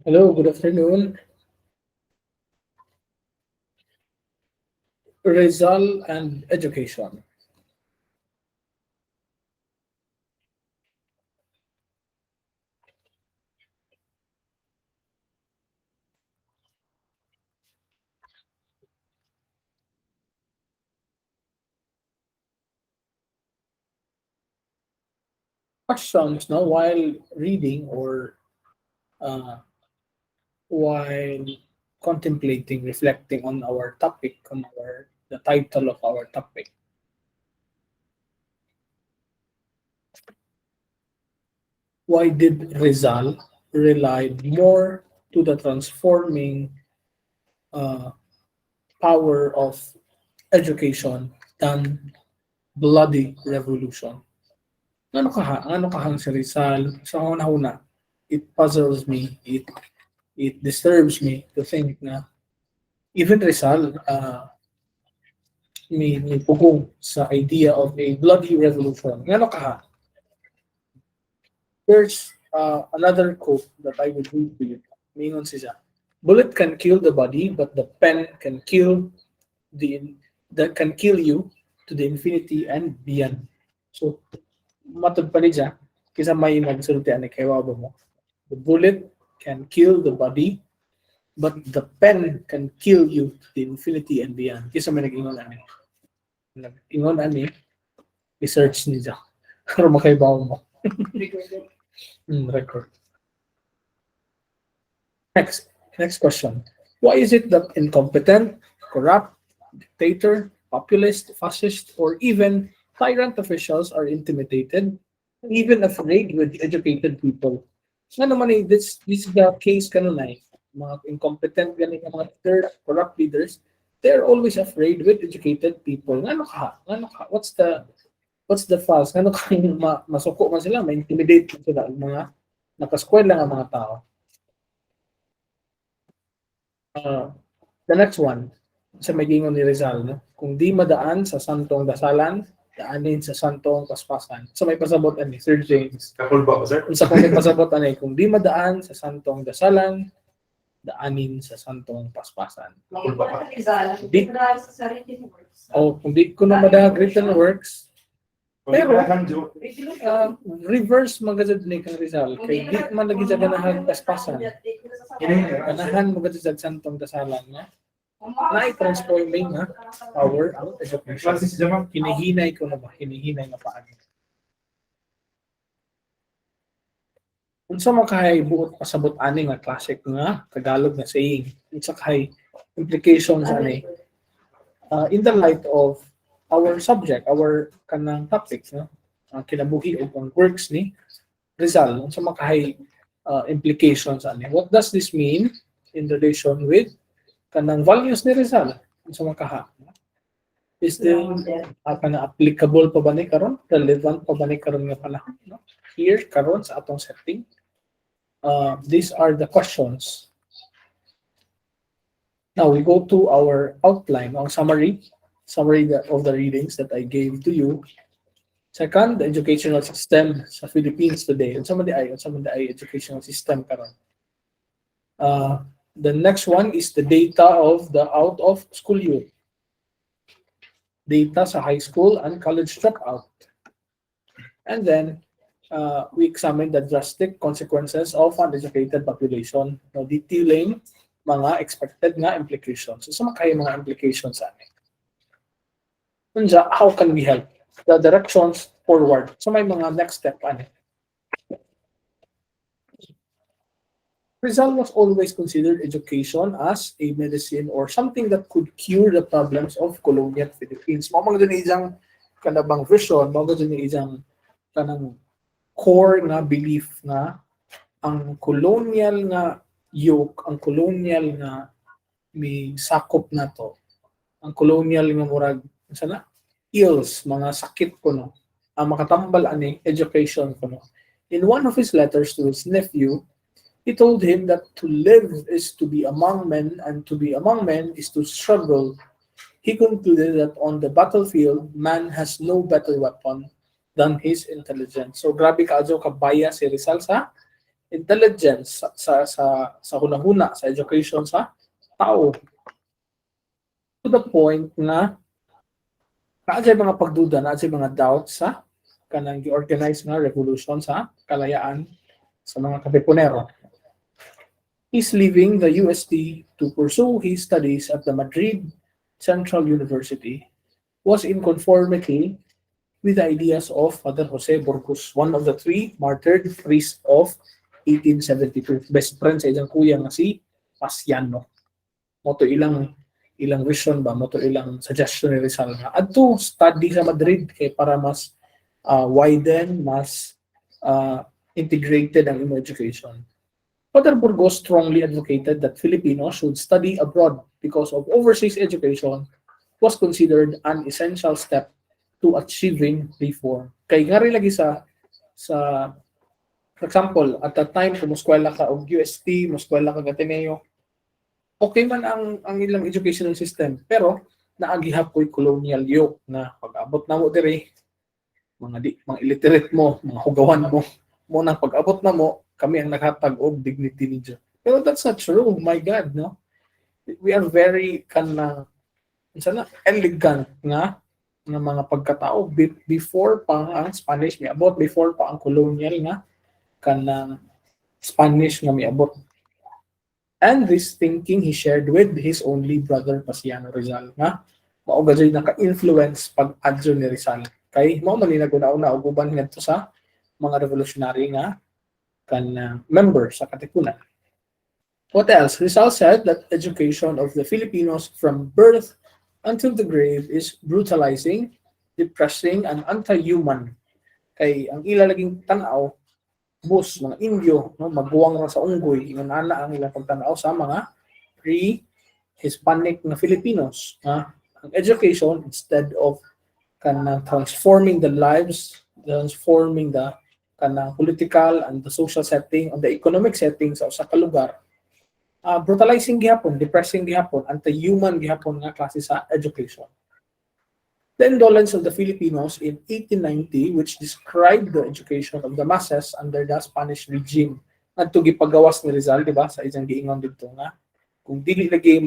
Hello, good afternoon. Rizal and Education. Questions now while reading or uh, while contemplating, reflecting on our topic, on the title of our topic. Why did Rizal rely more to the transforming uh, power of education than bloody revolution? Ano kahang si Rizal? Sa una-una, it puzzles me, it disturbs me to think na even Rizal may pugong sa idea of a bloody revolution. Ngano kaha? There's another quote that I would read to you. Mingon siya. Bullet can kill the body, but the pen can kill the that can kill you to the infinity and beyond. So, matod pa niya, kisa may magsulti ani kay wabo mo. The bullet can kill the body, but the pen can kill you to the infinity and beyond. Kisa may nag-ingon ani. Nag-ingon ani, research niya. Para makaibaw mo. Record. Next question. Why is it that incompetent, corrupt, dictator, populist, fascist, or even tyrant officials are intimidated, even afraid with educated people? Nga naman this is the case kanunay. Mga incompetent ganing mga leaders, corrupt leaders, they're always afraid with educated people. Ngano ka? Ngano ka? What's the fuss? Ngano ka masuko man sila, ma-intimidate man sila ang mga nakaskwela nga mga tao. The next one, sa magingon ni Rizal, no? Kung di madaan sa santong dasalan, daanin sa santong paspasan. So may pasabot ani Sir James. Kapul ba ko, sir? Unsa kung may pasabot ani kung di madaan sa santong dasalan, daanin sa santong paspasan. Di, kung di ko na madag written works, pero reverse magazad ni kang Rizal kay di man lagi sa ganahan paspasan. Ganahan magazad sa santong dasalan nga. Na transforming nga power ang education. Hinihinay ko na ba? Hinihinay na paano? Unsa man kay buot pasabot ani nga classic nga Tagalog na saying. Unsa kay implications ani in the light of our subject, our kanang topic, no? Kinabuhi o pang works ni Rizal. Unsa man kay implications ani? What does this mean in relation with kanang values ni Rizal? Unsa man kaha? Is still applicable pa ba ni karon? Relevant pa ba ni karon nga panahon, no? Here karon sa atong setting. These are the questions. Now we go to our outline, our summary of the readings that I gave to you. Second, the educational system sa Philippines today. Unsa man di ay educational system karon. The next one is the data of the out of school youth. Data sa high school and college dropout. And then we examine the drastic consequences of uneducated population. Now, detailing mga expected nga implications. So, kayo mga implications sa amin. How can we help? The directions forward. So, may mga next step ano. Rizal was always considered education as a medicine or something that could cure the problems of colonial Philippines. Mga din isang kanabang vision, mga din isang kanang core nga belief nga ang colonial nga yoke, ang colonial nga may sakop na to, ang colonial nga murag sana ills, mga sakit ko no, ang makatambal ani education ko no. In one of his letters to his nephew, he told him that to live is to be among men and to be among men is to struggle. He concluded that on the battlefield, man has no better weapon than his intelligence. So grabe kaadyo kabaya si Rizal sa intelligence sa hunahuna sa education sa tao, to the point na naadjay mga pagduda, naadjay mga doubt sa kanang gi-organize nga revolution sa kalayaan sa mga Katipunero. He's leaving the UST to pursue his studies at the Madrid Central University, was in conformity with the ideas of Father Jose Burgos, one of the three martyred priests of 1872. Best friend sa ilang kuya nga si Pasiano. Moto ilang vision ba, moto ilang suggestion ni Rizal nga adto study sa Madrid kay para mas widen, mas integrated ang imong education. Father Burgos strongly advocated that Filipinos should study abroad because of overseas education was considered an essential step to achieving reform. Kay ngari lagi sa for example, at that time kung muskwela ka og UST, muskwela ka Ateneo, okay man ang ilang educational system, pero naagihap ko'y colonial yoke na pag-abot na mo diri, mga illiterate mo, mga hugawan mo, nang pag-abot na mo, kami ang naghatag og dignity ni Diyo. Pero that's not true, my God, no? We are very elegant nga mga pagkatao before pa ang Spanish miabot, before pa ang colonial nga kanang Spanish nga miabot. And this thinking he shared with his only brother Pasiano Rizal nga mao gayud naka-influence pag-adyo ni Rizal kay mao man ni naguna-una og uban ngadto sa mga revolutionary nga member sa Katipunan. What else? Rizal said that education of the Filipinos from birth until the grave is brutalizing, depressing, and anti-human. Kay ang ila laging tanaw, mga Indio, no, magguwang na sa unggoy, inanana ang ilang pagtanaw sa mga pre-Hispanic na Filipinos. Ang education, instead of transforming the lives, transforming the political and the social setting, and the economic setting sa usa ka lugar, brutalizing gihapon, depressing gihapon, anti-human gihapon nga klase sa education. The indolence of the Filipinos in 1890, which described the education of the masses under the Spanish regime, adto gipagawas ni Rizal, di ba, sa isang giingon dito nga, kung dili lagi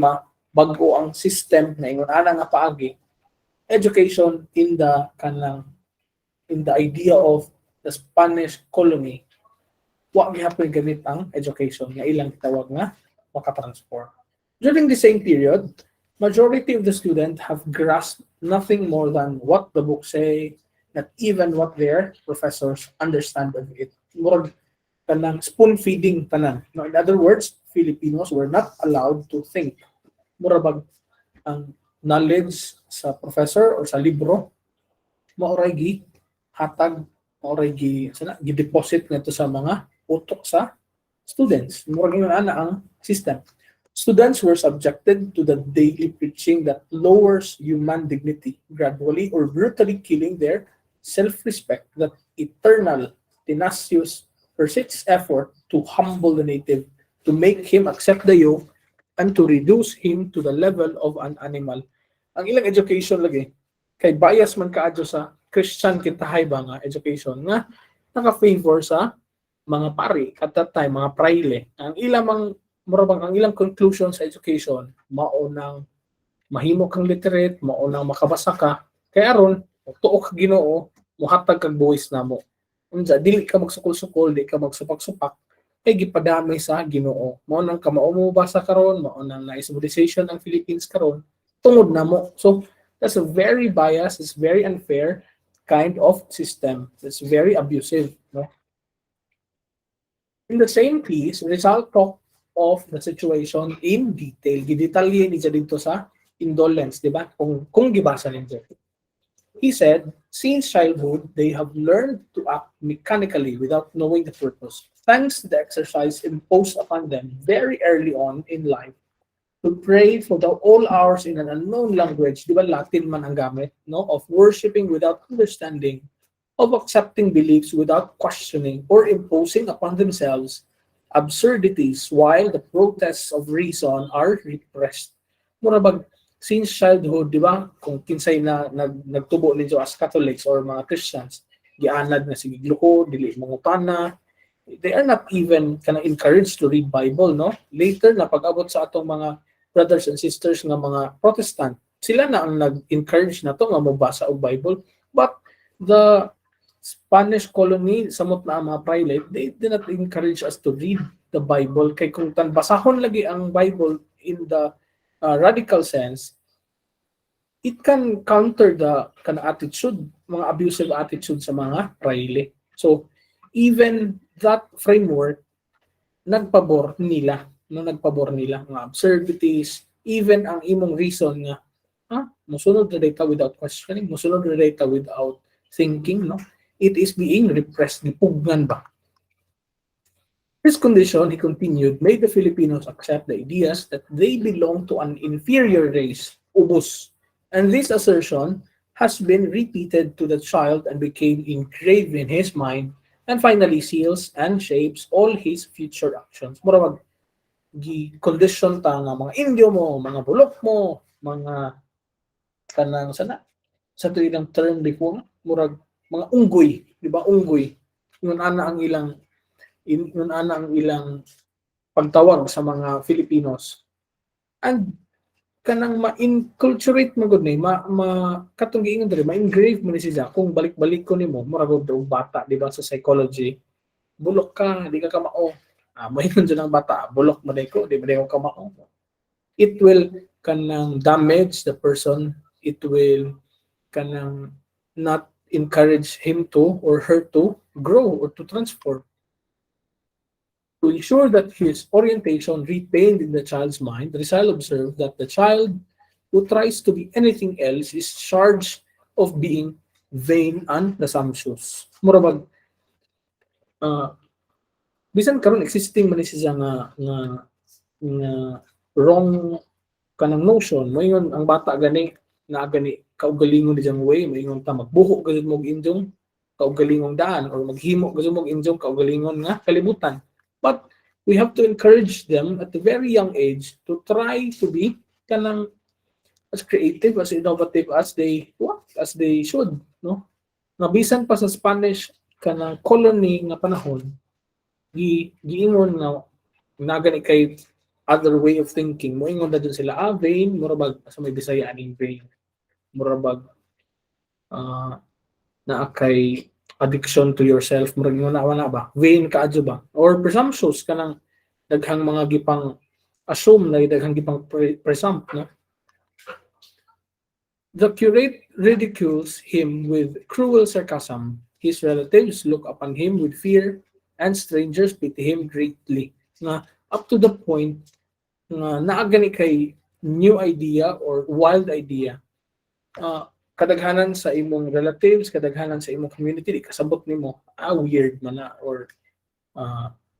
bago ang system na ingon ana nga paagi, education in the idea of the Spanish colony, wa gihapon gamit ang education nga ilang tawag nga makatransform. During the same period, majority of the students have grasped nothing more than what the books say, not even what their professors understand of it. Murag kanang spoon feeding tanan. No, in other words, Filipinos were not allowed to think. Murabag ang knowledge sa professor or sa libro, maoray hatag, maoray gi-deposit nito sa mga utok sa students. Murag yun ana ang system. Students were subjected to the daily preaching that lowers human dignity, gradually or brutally killing their self-respect, that eternal, tenacious, persists effort to humble the native, to make him accept the yoke, and to reduce him to the level of an animal. Ang ilang education lagi, kay bias man kaadyo sa Christian kitahay ba nga education, nga naka-favor sa mga pari, at that time, mga praile. Ang ilang conclusion sa education, maunang mahimo kang literate, maunang makabasa ka, kaya aron, tuo ka Ginoo, muhatag kag buwis namo. Unsa dili ka magsukol-sukol, di ka magsupak-supak, ay gipadamay sa Ginoo. Maunang ka mao basa karon, maunang na-Islamization ang Philippines karon, tungod namo. So, that's a very biased, it's very unfair kind of system. It's very abusive, no? In the same piece, Rizal talked of the situation in detail. Gidetalye niya dito sa indolence, di ba? Kung gibasa ninyo. He said, since childhood, they have learned to act mechanically without knowing the purpose. Thanks to the exercise imposed upon them very early on in life, to pray for the all hours in an unknown language, di ba Latin man ang gamit, no? Of worshiping without understanding, of accepting beliefs without questioning or imposing upon themselves absurdities while the protests of reason are repressed. Murabag, since childhood, di ba, kung kinsay na nagtubo ninyo as Catholics or mga Christians, gianad na sige gluko, dili mangutana, They are not even kind of encouraged to read Bible, no? Later na pag-abot sa atong mga brothers and sisters nga mga Protestant, sila na ang nag-encourage na to nga mabasa og Bible. But the Spanish colony, samot na ang mga prelate, they did not encourage us to read the Bible. Kay kung basahon lagi ang Bible in the radical sense, it can counter the kind of attitude, mga abusive attitude sa mga prelate. So, even that framework, nagpabor nila, mga absurdities, even ang imong reason nga, musunod na data without questioning, musunod na data without thinking, no? It is being repressed, gipugnan ba? This condition, he continued, made the Filipinos accept the ideas that they belong to an inferior race, ubos. And this assertion has been repeated to the child and became engraved in his mind and finally seals and shapes all his future actions. Mura gi-condition ta nga mga Indio mo, mga bulok mo, mga kanang sana sa tuilang term before, murag mga unggoy, di ba? Unggoy. Yun ana ang ilang pagtawag sa mga Filipinos. And kanang ma-inculturate mo gud ni katong giingon diri ma-engrave mo ni siya kung balik-balik ko nimo murag og bata di ba sa psychology bulok ka di ka kamao moingon jud ang bata bulok man ko di ba ka kamao it will kanang damage the person, it will kanang not encourage him to or her to grow or to transform. To ensure that his orientation retained in the child's mind, Rizal observed that the child who tries to be anything else is charged of being vain and presumptuous. Murabag, bisan karon existing man siya nga wrong kanang notion, moingon ang bata gani na gani kaugalingon di jang way, moingon ta magbuho gud mo injong kaugalingong daan or maghimo gud mo injong kaugalingon nga kalibutan. But we have to encourage them at a very young age to try to be kanang as creative, as innovative as they should, no? Nabisan pa sa Spanish kanang colony nga panahon, giingon nga nagani kay other way of thinking. Moingon na dun sila, vain, murabag sa may Bisaya aning vain. Murabag na kay addiction to yourself, murag mo na ba? Vain ka adyo ba? Or presumptuous kanang daghang mga gipang assume na daghang gipang presumpt, no? The curate ridicules him with cruel sarcasm. His relatives look upon him with fear, and strangers pity him greatly. Nga up to the point nga naagani kay new idea or wild idea. Kadaghanan sa imong relatives, kadaghanan sa imong community, di kasabot nimo, weird man na or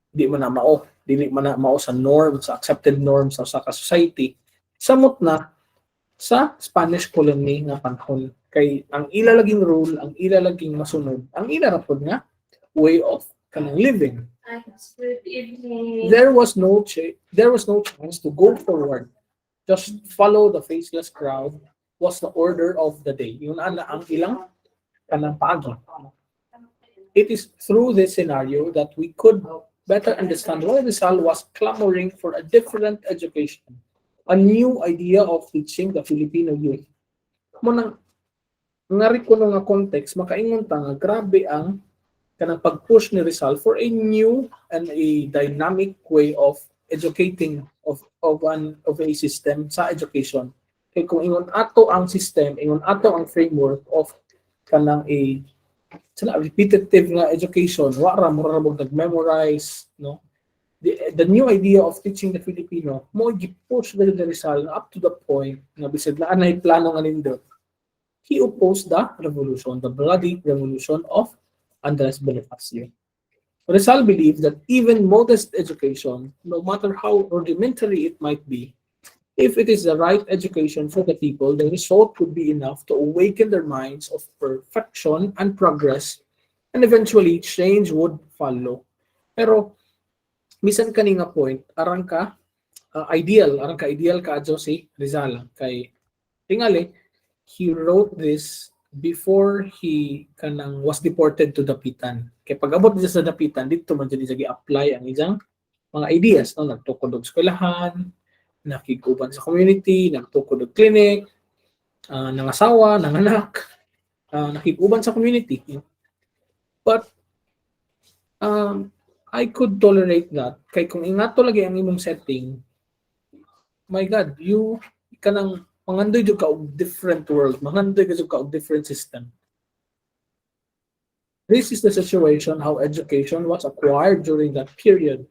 di man na mao, dili man na mao sa norms, sa accepted norms sa society. Samot na sa Spanish colony nga panahon kay ang ila laging rule, ang ila laging masunod, ang ila ra pod nga way of kanang living. There was no chance to go forward. Just follow the faceless crowd was the order of the day. Yun ana ang ilang kanang paagi. It is through this scenario that we could better understand why Rizal was clamoring for a different education, a new idea of teaching the Filipino youth. Munang ngari ko nga context, makaingon ta nga grabe ang kanang pag-push ni Rizal for a new and a dynamic way of educating of a system sa education. Kaya kung ingon ato ang system, ingon ato ang framework of kanang a repetitive nga education, wala mura mo nag-memorize, no? The new idea of teaching the Filipino, mo gi-push ni Rizal up to the point nga bisag na anay plano nga nindot. He opposed the revolution, the bloody revolution of Andres Bonifacio. Rizal believed that even modest education, no matter how rudimentary it might be, if it is the right education for the people, the result would be enough to awaken their minds of perfection and progress, and eventually change would follow. Pero, bisan kaninga point, arang ka ideal ka adyo si Rizal. Kay tingali, he wrote this before he kanang was deported to Dapitan. Kay pag abot niya sa Dapitan, dito man dyan siya apply ang iyang mga ideas. No? Nagtukod og eskwelahan, nakiguban sa community, nagtukod og clinic, nangasawa, nanganak, nakiguban sa community. But I could tolerate that. Kay kung ingato lagi ang imong setting, my God, you kanang mangandoy jud ka og different world, mangandoy ka jud ka og different system. This is the situation how education was acquired during that period.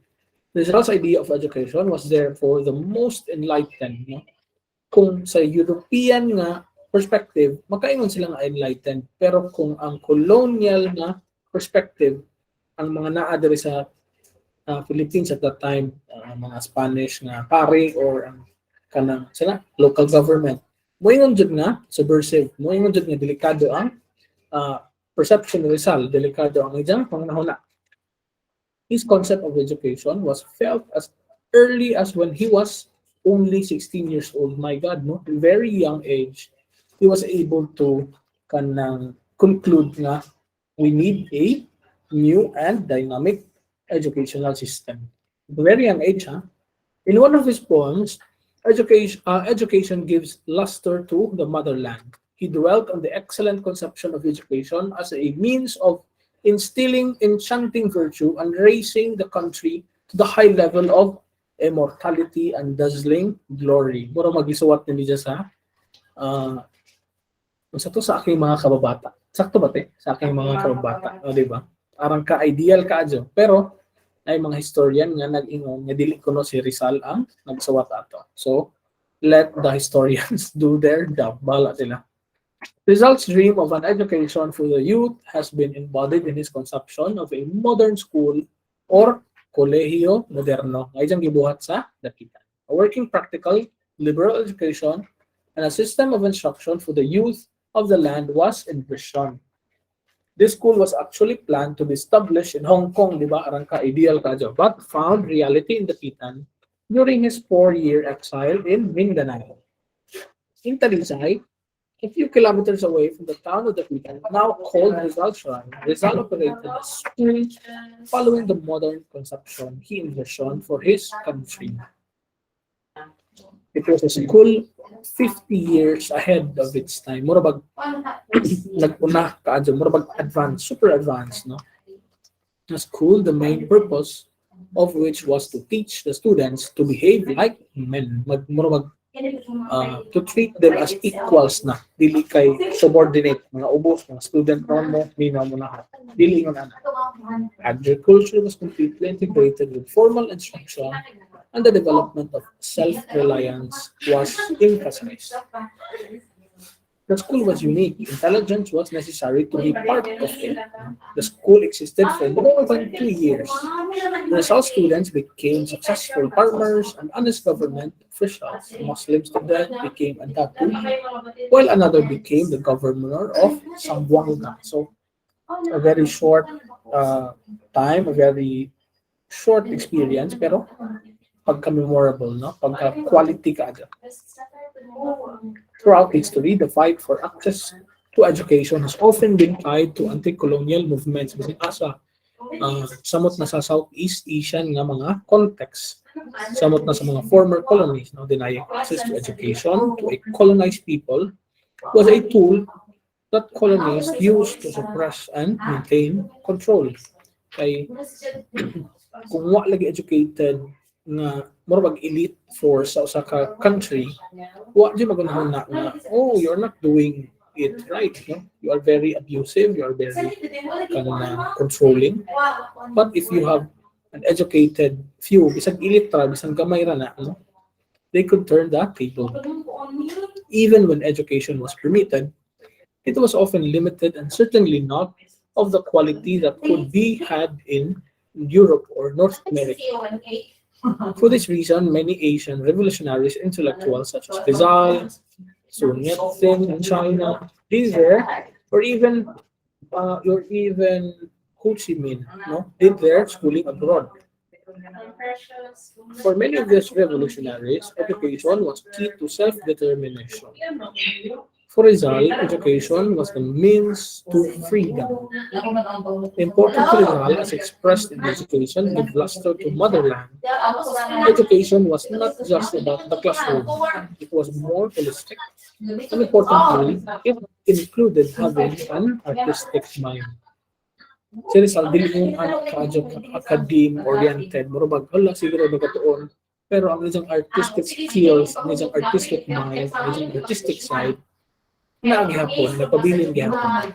Rizal's idea of education was therefore the most enlightened. No? Kung sa European nga perspective, magkaingon sila nga enlightened. Pero kung ang colonial na perspective, ang mga naa diri sa Philippines at that time, mga Spanish nga pare or ang kanang sila local government, moingon jud nga subversive, moingon jud nga delikado ang perception ni Rizal, delikado ang iyang pangunahuna. His concept of education was felt as early as when he was only 16 years old. My God, no? Very young age, he was able to kanang conclude nga we need a new and dynamic educational system. Very young age, huh? In one of his poems, education gives luster to the motherland. He dwelt on the excellent conception of education as a means of instilling enchanting virtue and raising the country to the high level of immortality and dazzling glory. Mura magisuwat ni Lija sa sa aking mga kababata. Sakto ba te? Sa aking mga kababata. O, di ba? Parang ka-ideal ka adyo. Pero, ay mga historian nga nag-ingon, nga dili kuno si Rizal ang nagsuwat ato. So, let the historians do their job. Bala sila. Rizal's dream of an education for the youth has been embodied in his conception of a modern school or kolehiyo moderno. Ay diyang gibuhat sa Dapitan. A working practical liberal education and a system of instruction for the youth of the land was envisioned. This school was actually planned to be established in Hong Kong, di ba? Arang ka-ideal ka dyan, but found reality in Dapitan during his 4-year exile in Mindanao. In Talisay, a few kilometers away from the town of Dapitan, now called Rizal Shrine, Rizal operated a school following the modern conception he envisioned for his country. It was a school 50 years ahead of its time. Murabag nag-una kaadyo, murabag advanced, super advanced, no? A school, the main purpose of which was to teach the students to behave like men. Murabag to treat them as equals na, dili kay subordinate, mga ubos, mga student mo, minaw mo na. Dili yun ana. Agriculture was completely integrated with formal instruction and the development of self-reliance was emphasized. The school was unique. Intelligence was necessary to be part of it. The school existed for more than 2 years. The Rizal students became successful farmers and honest government officials. A Muslim student became a datu, while another became the governor of Zamboanga. So, a very short time, a very short experience, pero pagka-memorable, no? Pagka-quality ka agad. Throughout history, the fight for access to education has often been tied to anti-colonial movements. Kasi asa, samot na sa Southeast Asian nga mga context. Samot na sa mga former colonies, no? Denying access to education to a colonized people was a tool that colonies used to suppress and maintain control. Kay kung wa lagi educated nga murag elite force sa usa ka country, wa di magunahon na nga, oh, you're not doing it right, no? You are very abusive, you are very controlling. But if you have an educated few, bisag elite ra, bisag gamay ra na, no? They could turn the table. Even when education was permitted, it was often limited and certainly not of the quality that could be had in Europe or North America. For this reason, many Asian revolutionaries intellectuals such as Rizal, Sun Yat-sen in China, did there, or even Ho Chi Minh, no, did their schooling abroad. For many of these revolutionaries, education was key to self-determination. For Rizal, education was the means to freedom. The importance of Rizal, as expressed in education, gave luster to motherland. Education was not just about the classroom, it was more holistic. And importantly, it included having an artistic mind. Si Rizal, dili mo ang academe-oriented. Murabag, hala, siguro nagkatuon. Pero ang isang artistic skills, ang isang artistic mind, ang isang artistic side, na gihapon, napabilin gihapon.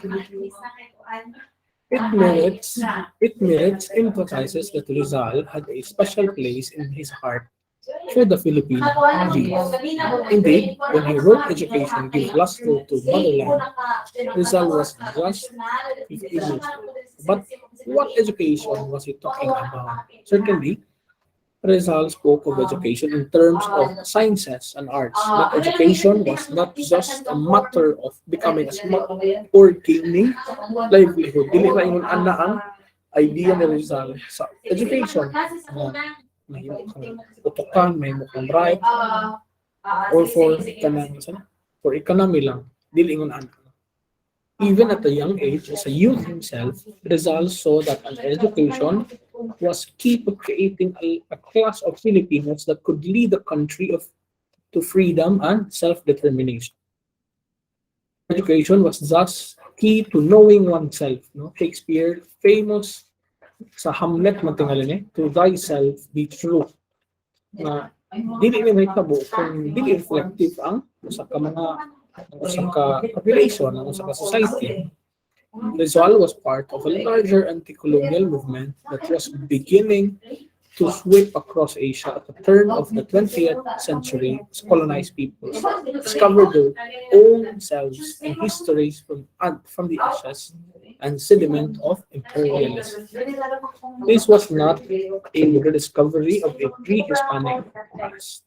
It merits, it merits emphasizes that Rizal had a special place in his heart for the Philippine youth. Indeed, when he wrote Education Give Luster to Motherland, Rizal was just 15 years old. But what education was he talking about? Certainly, Rizal spoke of education in terms of sciences and arts. That education was not just a matter of becoming smart or gaining livelihood. Dili na ingon ana ang idea ni Rizal sa education. Mahimo kang utukan, mahimo kang right, or for economy lang. Dili ingon ana. Even at a young age, as a youth himself, Rizal saw that an education was key to creating a class of Filipinos that could lead the country to freedom and self-determination. Education was thus key to knowing oneself. No? Shakespeare, famous sa Hamlet man tingali ni, to thyself be true. Na dili ni mahitabo kung dili reflective ang usa ka mga usa ka population, ang usa ka society. Rizal was part of a larger anti-colonial movement that was beginning to sweep across Asia at the turn of the 20th century as colonized peoples discovered their own selves and histories from the ashes and sediment of imperialism. This was not a rediscovery of a pre-Hispanic past.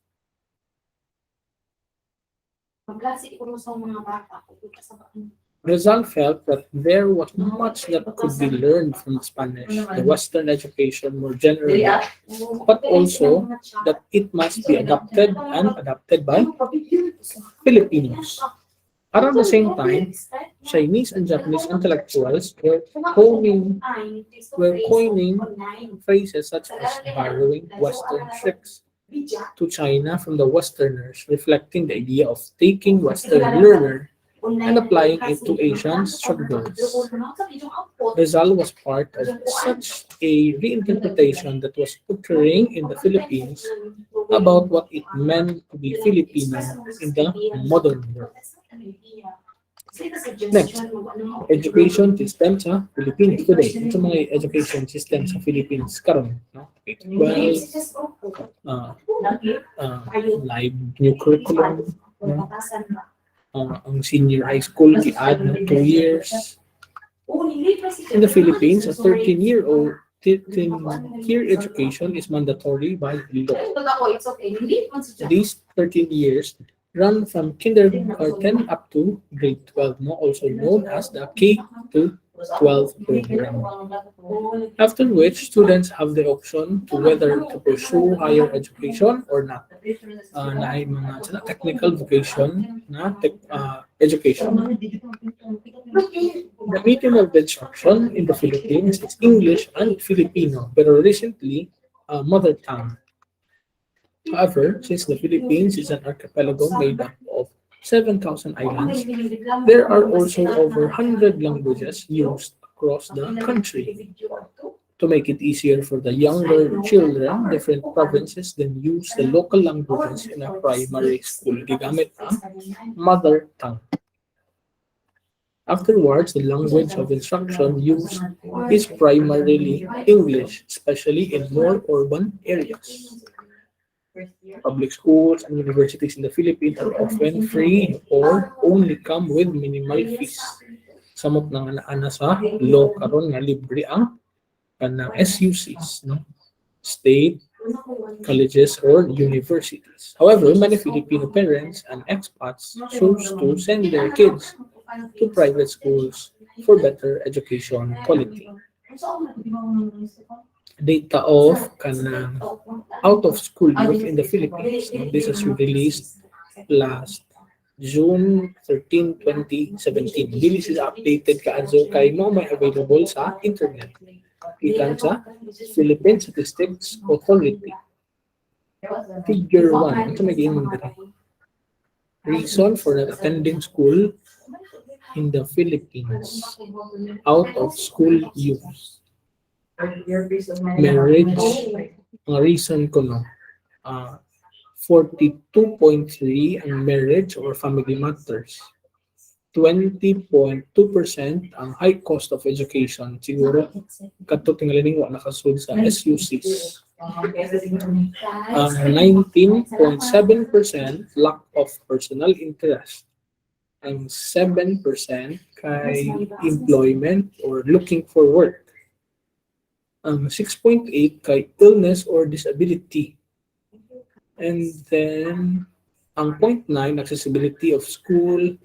Rizal felt that there was much that could be learned from Spanish, the Western education more generally, but also that it must be adopted and adapted by Filipinos. Around the same time, Chinese and Japanese intellectuals were coining phrases such as borrowing Western tricks to China from the Westerners, reflecting the idea of taking Western learner and applying it to Asian struggles. Rizal was part of such a reinterpretation that was occurring in the Philippines about what it meant to be Filipino in the modern world. Next, education system sa Philippines today. Ito mga education system sa Philippines karon, no? K-12, live new curriculum, no? Ang senior high school i-add na 2 years. In the Philippines, a 13-year education is mandatory by law. These 13 years run from kindergarten up to grade 12, no? Also known as the K to 12 program. After which, students have the option to whether to pursue higher education or not. Na ay mga technical vocation na education. The medium of instruction in the Philippines is English and Filipino, pero recently, mother tongue. However, since the Philippines is an archipelago made up of 7,000 islands, there are also over 100 languages used across the country. To make it easier for the younger children, different provinces then use the local languages in a primary school. Gigamit ang mother tongue. Afterwards, the language of instruction used is primarily English, especially in more urban areas. Public schools and universities in the Philippines are often free or only come with minimal fees. Samot ng ana sa law karon nga libre ang kanang SUCs, no? State colleges or universities. However, many Filipino parents and expats choose to send their kids to private schools for better education quality. Data of kanang out of school youth in the Philippines. No? This is released last June 13, 2017. Dili sila updated kaadto kay mo may available sa internet. Gikan sa Philippine Statistics Authority. Figure 1. Ito may giingon dito. Reason for not attending school in the Philippines. Out of school youth. Marriage. Ang reason ko no. Uh, 42.3 ang marriage or family matters. 20.2% ang high cost of education. Siguro, kato tingalin wa nakasunod sa SUCs. 19.7% lack of personal interest. Ang 7% kay employment or looking for work. Ang 6.8 kay illness or disability. And then, ang 0.9, accessibility of school.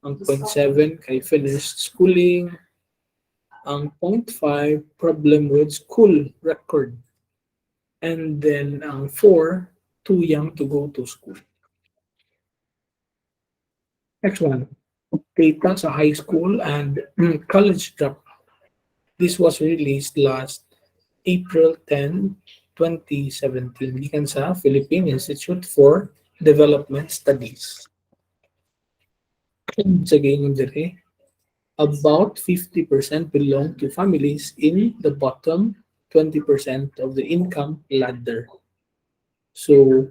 Ang 0.7, kay finished schooling. Ang 0.5, problem with school record. And then, ang 4, too young to go to school. Next one, data sa high school and college dropout. This was released last April 10, 2017. Gikan sa Philippine Institute for Development Studies. Sa ganyan dire, about 50% belong to families in the bottom 20% of the income ladder. So,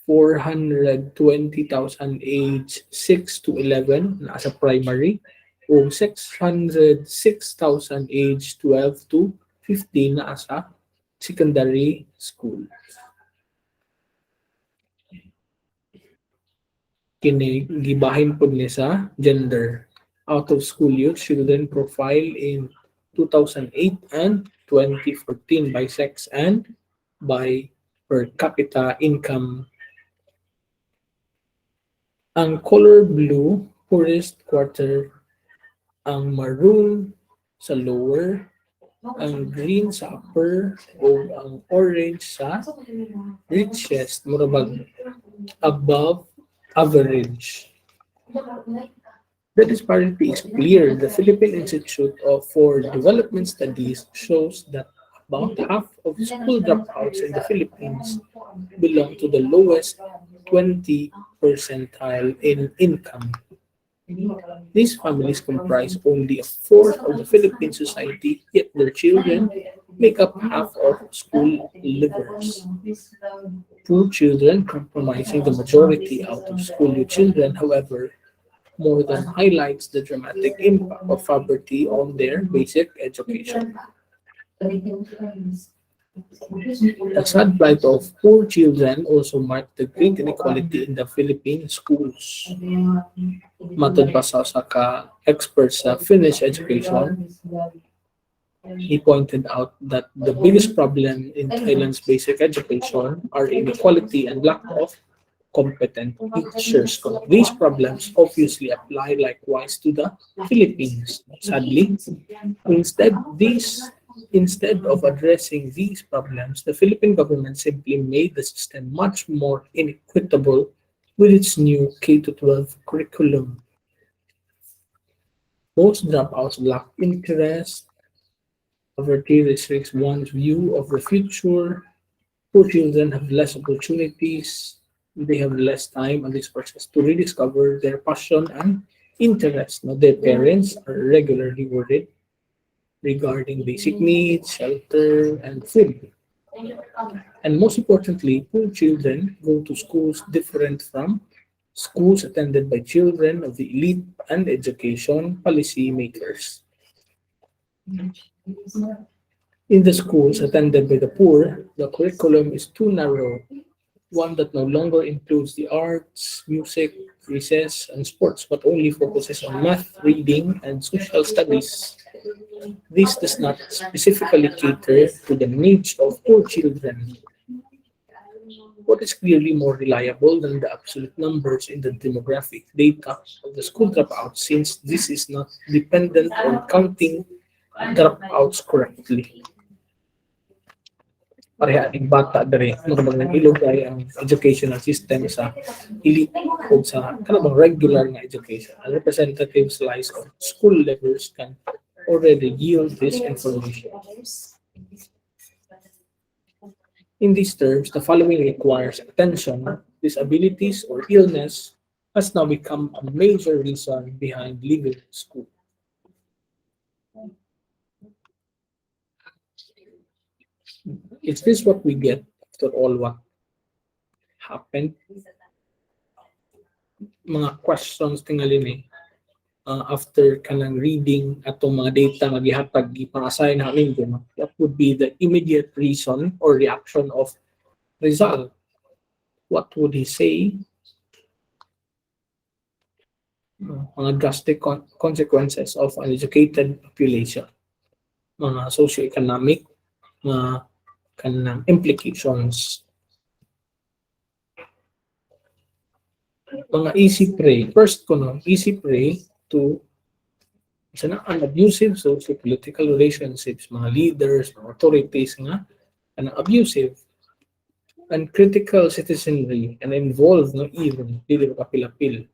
420,000 age 6 to 11 nasa primary o 606,000 age 12 to 15 nasa secondary school. Kini gibahin po ni sa gender. Out of school youth children profile in 2008 and 2014 by sex and by per capita income. Ang color blue, poorest quarter. Ang maroon sa lower. Ang green sa upper. O ang orange sa richest. Murabag above average. The disparity is clear. The Philippine Institute for Development Studies shows that about half of school dropouts in the Philippines belong to the lowest 20 percentile in income. These families comprise only a fourth of the Philippine society, yet their children make up half of school leavers. Poor children comprising the majority out of school children, however, more than highlights the dramatic impact of poverty on their basic education. The sad plight of poor children also marked the great inequality in the Philippine schools. Matod pa sa experts sa Finnish education, he pointed out that the biggest problem in Thailand's basic education are inequality and lack of competent teachers. These problems obviously apply likewise to the Philippines. Sadly, instead instead of addressing these problems, the Philippine government simply made the system much more inequitable with its new K-12 curriculum. Most dropouts lack interest. Poverty restricts one's view of the future. Poor children have less opportunities. They have less time and resources to rediscover their passion and interest. Now, their parents are regularly worried regarding basic needs, shelter, and food. And most importantly, poor children go to schools different from schools attended by children of the elite and education policy makers. In the schools attended by the poor, the curriculum is too narrow, one that no longer includes the arts, music, recess, and sports, but only focuses on math, reading, and social studies. This does not specifically cater to the needs of poor children. What is clearly more reliable than the absolute numbers in the demographic data of the school dropouts, since this is not dependent on counting dropouts correctly. pareha ning bata diri murag nag-ilugay ang educational system sa elite o sa kanang regular nga education. And representative slice of school levels can already yield this information. In these terms, the following requires attention. Disabilities or illness has now become a major reason behind leaving school. Is this what we get after all what happened? Mga questions tingali ni after kanang reading atong mga data nga gihatag gipang-assign namin din, that would be the immediate reason or reaction of Rizal. What would he say? Mga drastic consequences of an educated population, mga socio-economic mga kanang implications. Mga easy prey. First ko no, easy prey to sana ang abusive socio-political relationships, mga leaders, mga authorities nga kanang abusive and critical citizenry and involved no even dili kapilapil.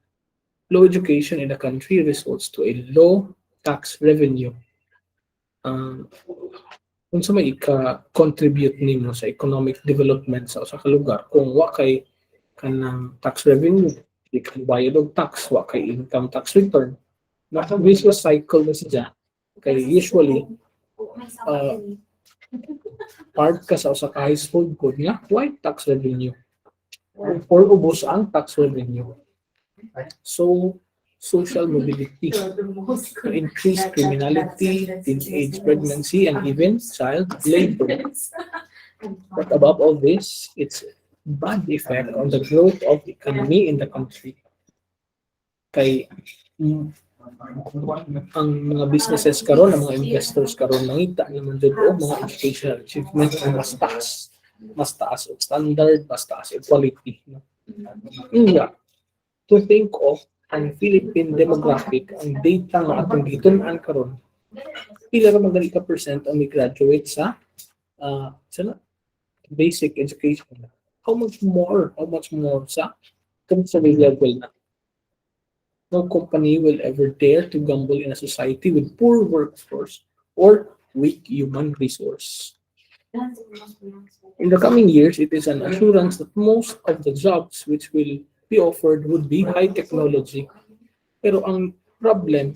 Low education in the country results to a low tax revenue. Kung sa may ika-contribute nimo sa economic development sa usa ka lugar kung wa kay kanang tax revenue, di ka bayad og tax, wa kay income tax return. Nasa vicious cycle na siya kay usually part ka sa usa ka household good nga why tax revenue or ubos ang tax revenue. So social mobility, increased criminality, teenage pregnancy, and even child labor. But above all this, its bad effect on the growth of the economy in the country. Kay ang mga businesses karon, ang mga investors karon mangita naman jud og mga educational achievement nga mas taas og standard, mas taas og quality. Yeah. To think of ang Philippine demographic, ang data nga atong gitun-an karon, pila ra man ka percent ang graduate sa basic education. How much more sa tertiary level na. No company will ever dare to gamble in a society with poor workforce or weak human resource. In the coming years, it is an assurance that most of the jobs which will be offered would be high technology. Pero ang problem,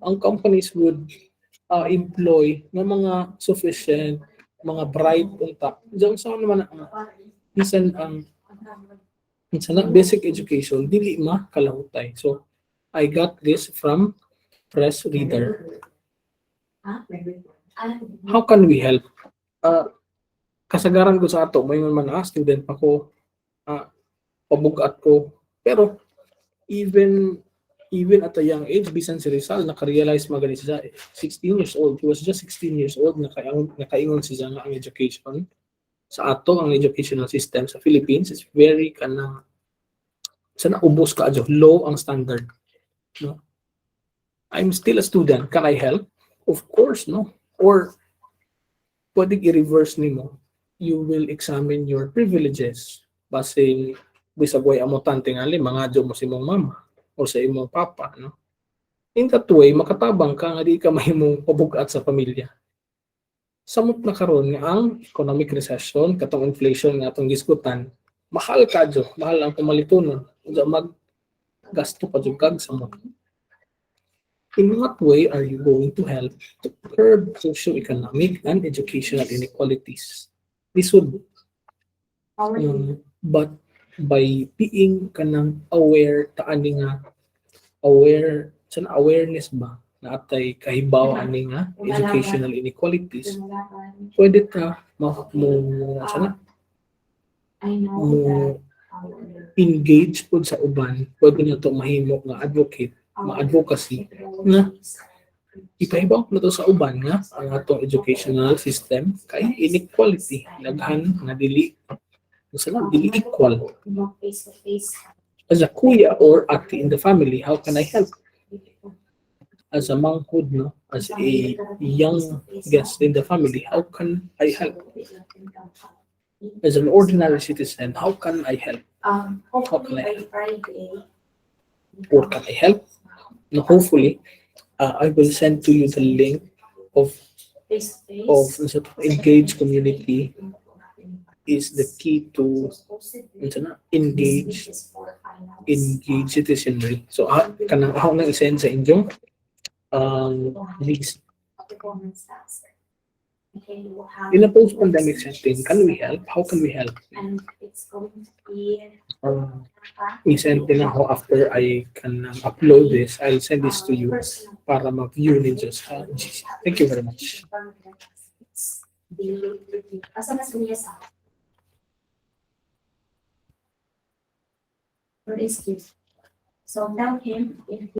ang companies would employ ng mga sufficient, mga bright unta. Diyan sa naman ang basic education dili makalahutay. So I got this from Press Reader. How can we help? Kasagaran ko sa ato, may man student pa ko, pabugat ko. Pero even at a young age, bisan si Rizal, nakarealize magaling siya. 16 years old. He was just 16 years old. Nakaingon siya nga ang education. Sa ato, ang educational system sa Philippines is very sana ubos ka adyo. Low ang standard. No? I'm still a student. Can I help? Of course, no. Or pwedeng i-reverse nimo. You will examine your privileges. Basing bisag way amutan tingali mga mo si mong mama o sa imong papa, no? In that way, makatabang ka nga di ka mahimong pabugat sa pamilya. Samot na karon nga ang economic recession, katong inflation nga atong giskutan, mahal ang pumalitunon. Unsa maggasto pa jud kag sa mo. In what way are you going to help to curb socio-economic and educational inequalities? This would but by being kanang aware taani nga awareness ba na atay kahibaw ani nga educational inequalities, pwede ta mo engage pud sa uban, pwede na to mahimo nga advocacy na ipahibaw na to sa uban nga ang atong educational system kay inequality daghan nga dili equal. As a kuya or ate in the family, how can I help? As a manghod, no? As a young guest in the family, how can I help? as an ordinary citizen, how can I help? How can I help? Or can I help? Now, hopefully, I will send to you the link of sort of engaged community is the key to ano na, engage citizenry. So, kanang ako nang isend sa inyo list. In a post-pandemic setting, can we help? How can we help? I-send din ako after I can upload this. I'll send this to you para mag-view ninyo sa GC. Thank you very much. So tell him if